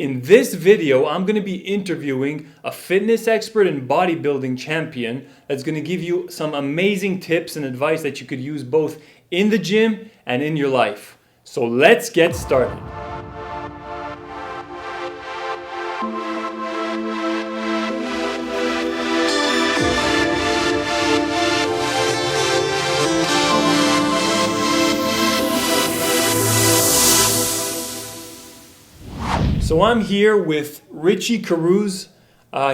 In this video, I'm going to be interviewing a fitness expert and bodybuilding champion that's going to give you some amazing tips and advice that you could use both in the gym and in your life. So let's get started. So I'm here with Richie Keirouz.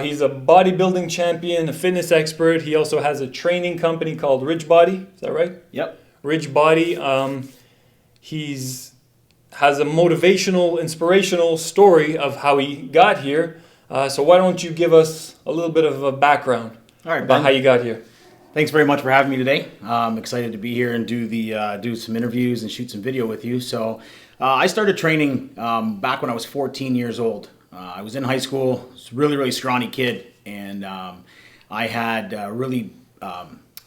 He's a bodybuilding champion, a fitness expert. He also has a training company called Body. Is that right? Yep. Body. He's has a motivational, inspirational story of how he got here. So why don't you give us a little bit of a background about how you got here? Thanks very much for having me today. I'm excited to be here and do some interviews and shoot some video with you. So I started training back when I was 14 years old. I was in high school, was a really scrawny kid, and I had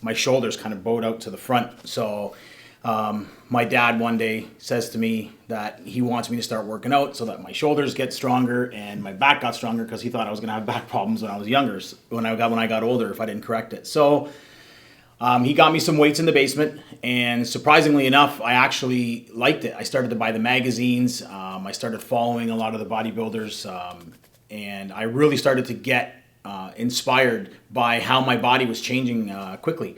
my shoulders kind of bowed out to the front. So my dad one day says to me that he wants me to start working out so that my shoulders get stronger and my back got stronger, because he thought I was going to have back problems when I was younger, when I got older, if I didn't correct it. So he got me some weights in the basement, and surprisingly enough, I actually liked it. I started to buy the magazines. I started following a lot of the bodybuilders, and I really started to get inspired by how my body was changing quickly.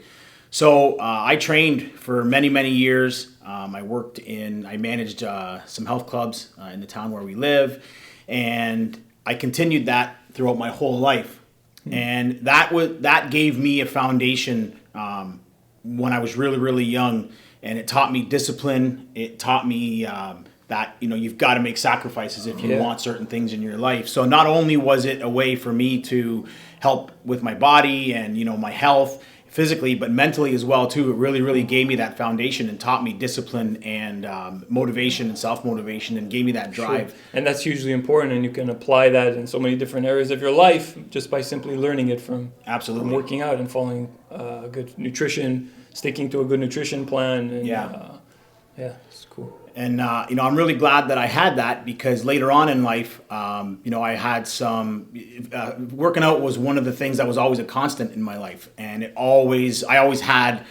So I trained for many years. I managed some health clubs in the town where we live, and I continued that throughout my whole life. And that gave me a foundation when I was really young, and it taught me discipline. It taught me that you've got to make sacrifices if you want certain things in your life. So not only was it a way for me to help with my body and my health physically, but mentally as well too. It really gave me that foundation and taught me discipline and motivation and self-motivation, and gave me that drive. Sure. And that's hugely important, and you can apply that in so many different areas of your life just by simply learning it from working out and following good nutrition, sticking to a good nutrition plan. And, it's cool. And I'm really glad that I had that, because later on in life, I had some working out was one of the things that was always a constant in my life, and I always had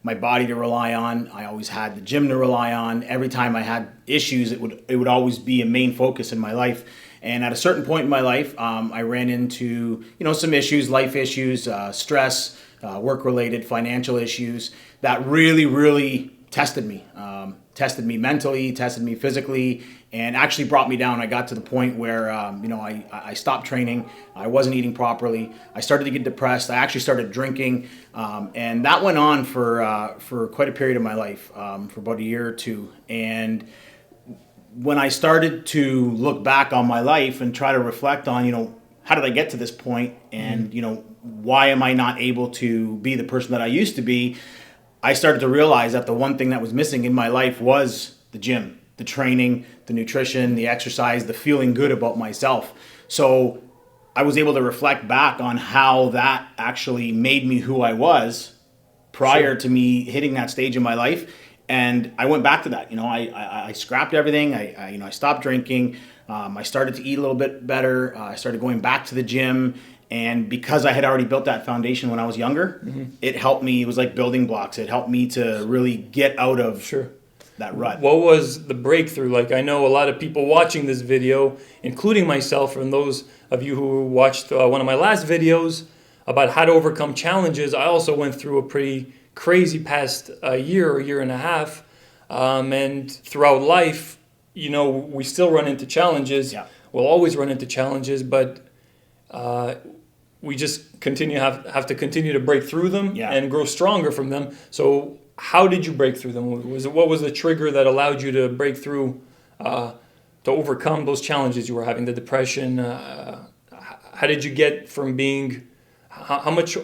my body to rely on. I always had the gym to rely on. Every time I had issues, it would always be a main focus in my life. And at a certain point in my life, I ran into some issues, life issues, stress, work-related, financial issues that really tested me. Tested me mentally, tested me physically, and actually brought me down. I got to the point where I stopped training. I wasn't eating properly. I started to get depressed. I actually started drinking, and that went on for quite a period of my life, for about a year or two. And when I started to look back on my life and try to reflect on how did I get to this point, and why am I not able to be the person that I used to be, I started to realize that the one thing that was missing in my life was the gym, the training, the nutrition, the exercise, the feeling good about myself. So I was able to reflect back on how that actually made me who I was prior to me hitting that stage in my life. And I went back to that. I scrapped everything. I stopped drinking. I started to eat a little bit better. I started going back to the gym. And because I had already built that foundation when I was younger, it helped me. It was like building blocks. It helped me to really get out of that rut. What was the breakthrough? Like, I know a lot of people watching this video, including myself, and those of you who watched one of my last videos about how to overcome challenges. I also went through a pretty crazy past year and a half. And throughout life, we still run into challenges. Yeah. We'll always run into challenges, but we just have to continue to break through them and grow stronger from them. So how did you break through them? What was the trigger that allowed you to break through, to overcome those challenges you were having, the depression? How did you get from being, how much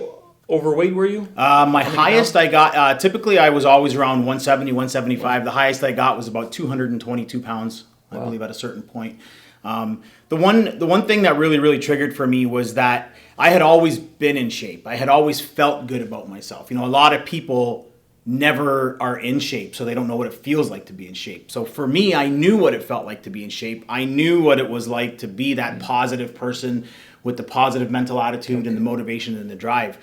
overweight were you? My highest I got, typically I was always around 170, 175. The highest I got was about 222 pounds, I believe, at a certain point. The one thing that really triggered for me was that I had always been in shape. I had always felt good about myself. A lot of people never are in shape, so they don't know what it feels like to be in shape. So for me, I knew what it felt like to be in shape. I knew what it was like to be that positive person with the positive mental attitude and the motivation and the drive.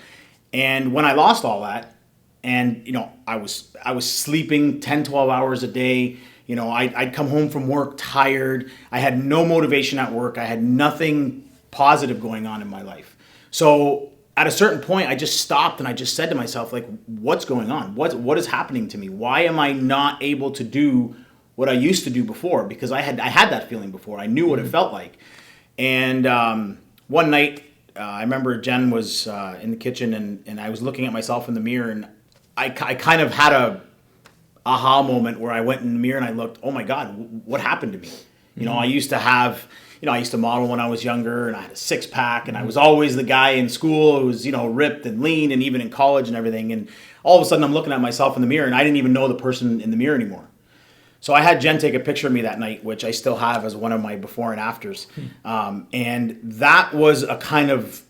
And when I lost all that, and I was sleeping 10, 12 hours a day. I'd come home from work tired. I had no motivation at work. I had nothing positive going on in my life. So at a certain point, I just stopped and I just said to myself, like, what's going on? What is happening to me? Why am I not able to do what I used to do before? Because I had that feeling before. I knew what it felt like. And one night, I remember Jen was in the kitchen and I was looking at myself in the mirror, and I kind of had a aha moment where I went in the mirror and I looked, oh my God, what happened to me? I used to have, I used to model when I was younger, and I had a six pack, and I was always the guy in school who was, ripped and lean, and even in college and everything. And all of a sudden I'm looking at myself in the mirror and I didn't even know the person in the mirror anymore. So I had Jen take a picture of me that night, which I still have as one of my before and afters. And that was a kind of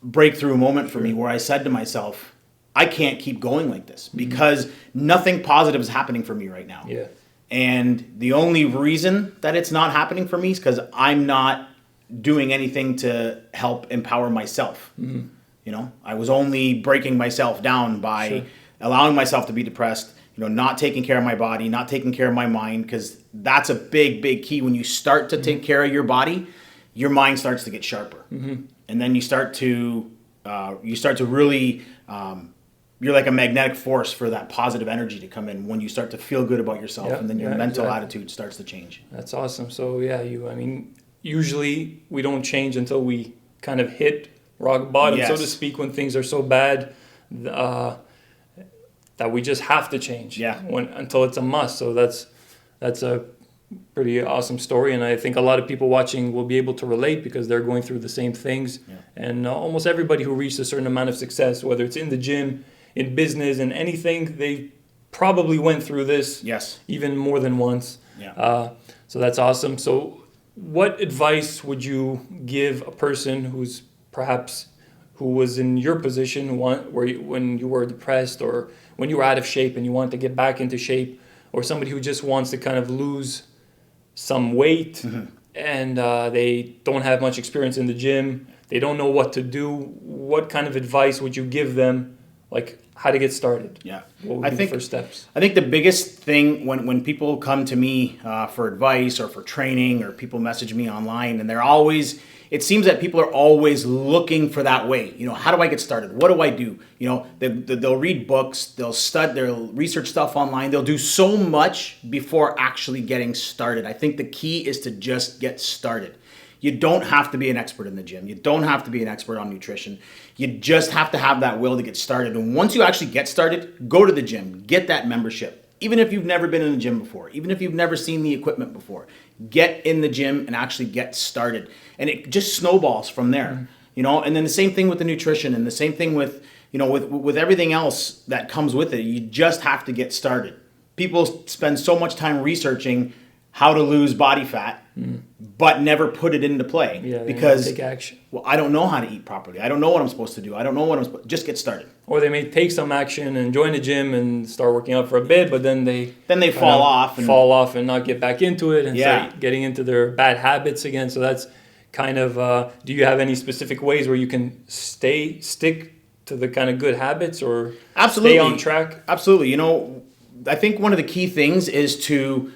breakthrough moment for me where I said to myself, I can't keep going like this because nothing positive is happening for me right now. Yeah. And the only reason that it's not happening for me is because I'm not doing anything to help empower myself. I was only breaking myself down by allowing myself to be depressed, not taking care of my body, not taking care of my mind, because that's a big, big key. When you start to take care of your body, your mind starts to get sharper. And then you start to really... you're like a magnetic force for that positive energy to come in when you start to feel good about yourself, and then your mental attitude starts to change. That's awesome. So usually we don't change until we kind of hit rock bottom, so to speak, when things are so bad that we just have to change. Until it's a must. So that's a pretty awesome story, and I think a lot of people watching will be able to relate because they're going through the same things. And almost everybody who reached a certain amount of success, whether it's in the gym, in business, and anything, they probably went through this even more than once. So that's awesome. So what advice would you give a person who was in your position when you were depressed, or when you were out of shape and you wanted to get back into shape, or somebody who just wants to kind of lose some weight and they don't have much experience in the gym, they don't know what to do? What kind of advice would you give them? Like how to get started? What would be the first steps? I think the biggest thing when people come to me for advice or for training, or people message me online, and it seems that people are always looking for that way. How do I get started? What do I do? They'll read books, they'll research stuff online. They'll do so much before actually getting started. I think the key is to just get started. You don't have to be an expert in the gym. You don't have to be an expert on nutrition. You just have to have that will to get started. And once you actually get started, go to the gym, get that membership. Even if you've never been in the gym before, even if you've never seen the equipment before, get in the gym and actually get started. And it just snowballs from there, and then the same thing with the nutrition, and the same thing with everything else that comes with it. You just have to get started. People spend so much time researching how to lose body fat, but never put it into play because take action. Well, I don't know how to eat properly. I don't know what I'm supposed to do. I don't know what I'm supposed to just get started. Or they may take some action and join the gym and start working out for a bit, but then they fall off and not get back into it and start getting into their bad habits again. So that's kind of do you have any specific ways where you can stick to the kind of good habits, or stay on track? Absolutely. I think one of the key things is to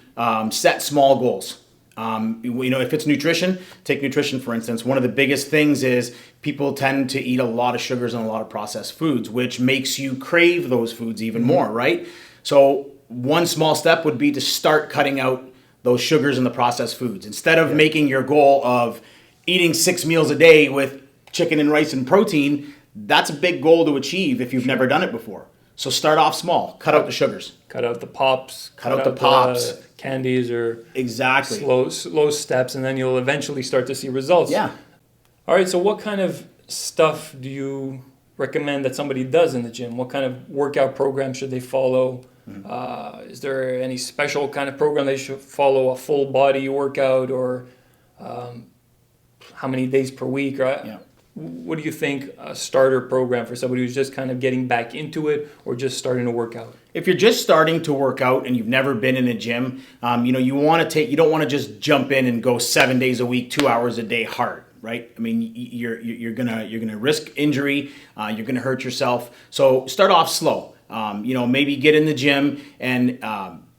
set small goals. If it's nutrition, take nutrition for instance. One of the biggest things is people tend to eat a lot of sugars and a lot of processed foods, which makes you crave those foods even more, right? So one small step would be to start cutting out those sugars and the processed foods. Instead of making your goal of eating 6 meals a day with chicken and rice and protein, that's a big goal to achieve if you've never done it before. So start off small. Cut out the sugars. Cut out the pops. Cut out the pops. Candies, or exactly slow steps, and then you'll eventually start to see results. Yeah. All right. So what kind of stuff do you recommend that somebody does in the gym? What kind of workout program should they follow? Is there any special kind of program they should follow? A full body workout, or how many days per week? Right? Yeah. what do you think a starter program for somebody who's just kind of getting back into it or just starting to work out? If you're just starting to work out and you've never been in a gym, you don't want to just jump in and go 7 days a week, 2 hours a day hard, right? I mean, you're gonna risk injury, you're gonna hurt yourself. So start off slow. Maybe get in the gym and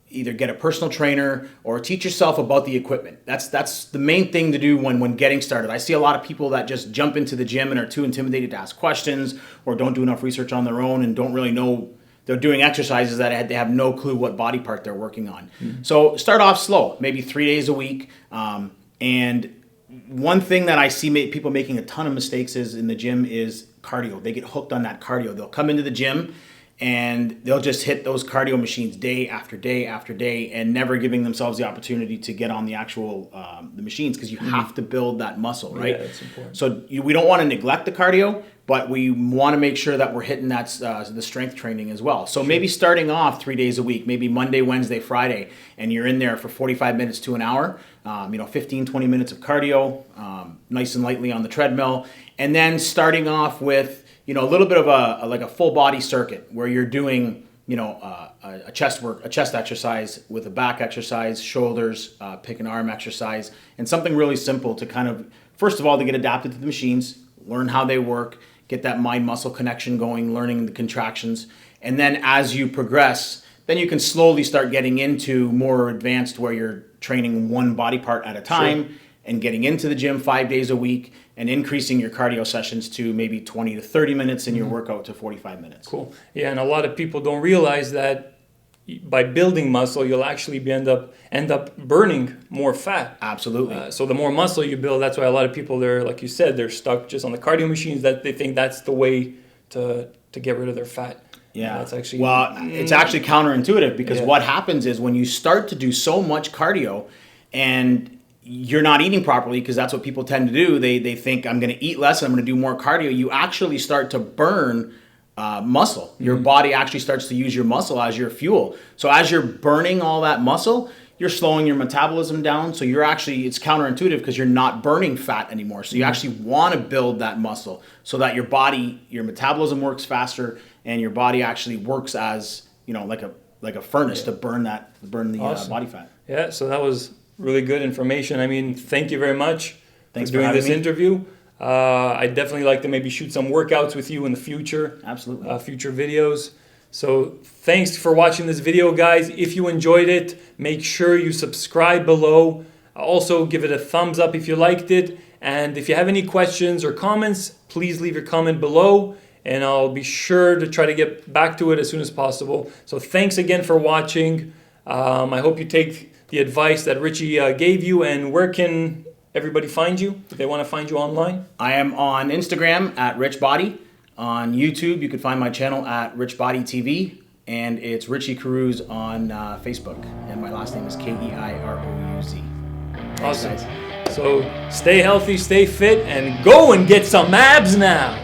either get a personal trainer or teach yourself about the equipment. That's the main thing to do when getting started. I see a lot of people that just jump into the gym and are too intimidated to ask questions or don't do enough research on their own and don't really know. They're doing exercises that they have no clue what body part they're working on. Mm-hmm. So start off slow, maybe 3 days a week. And one thing that I see people making a ton of mistakes in the gym is cardio. They get hooked on that cardio. They'll come into the gym and they'll just hit those cardio machines day after day after day and never giving themselves the opportunity to get on the actual the machines, because you have to build that muscle, right? Yeah, that's important. So we don't want to neglect the cardio, but we want to make sure that we're hitting the strength training as well. So maybe starting off 3 days a week, maybe Monday, Wednesday, Friday, and you're in there for 45 minutes to an hour, 15, 20 minutes of cardio, nice and lightly on the treadmill, and then starting off with a little bit of a full body circuit where you're doing, a chest exercise with a back exercise, shoulders, pick and arm exercise, and something really simple to kind of, first of all, to get adapted to the machines, learn how they work, get that mind-muscle connection going, learning the contractions. And then as you progress, then you can slowly start getting into more advanced where you're training one body part at a time. Sure. And getting into the gym 5 days a week and increasing your cardio sessions to maybe 20 to 30 minutes and your workout to 45 minutes. Cool. Yeah, and a lot of people don't realize that by building muscle, you'll actually end up burning more fat. Absolutely. So the more muscle you build, that's why a lot of people, like you said, they're stuck just on the cardio machines, that they think that's the way to get rid of their fat. Yeah, that's actually it's actually counterintuitive, because what happens is when you start to do so much cardio and you're not eating properly, because that's what people tend to do. They think, I'm going to eat less and I'm going to do more cardio. You actually start to burn muscle. Your body actually starts to use your muscle as your fuel. So as you're burning all that muscle, you're slowing your metabolism down. So it's counterintuitive, because you're not burning fat anymore. So you actually want to build that muscle so that your metabolism works faster and your body actually works as, like a furnace to burn the awesome. Body fat. Yeah, so that was really good information. I mean, thank you very much for doing this interview. I'd definitely like to maybe shoot some workouts with you in the future. Absolutely. Future videos. So thanks for watching this video, guys. If you enjoyed it, make sure you subscribe below. Also, give it a thumbs up if you liked it. And if you have any questions or comments, please leave your comment below, and I'll be sure to try to get back to it as soon as possible. So thanks again for watching. I hope you take the advice that Richie gave you. And where can everybody find you if they want to find you online? I am on Instagram at RichBody. On YouTube, you can find my channel at RichBody TV, and it's Richie Keirouz on Facebook. And my last name is Keirouz. Awesome. So stay healthy, stay fit, and go and get some abs now.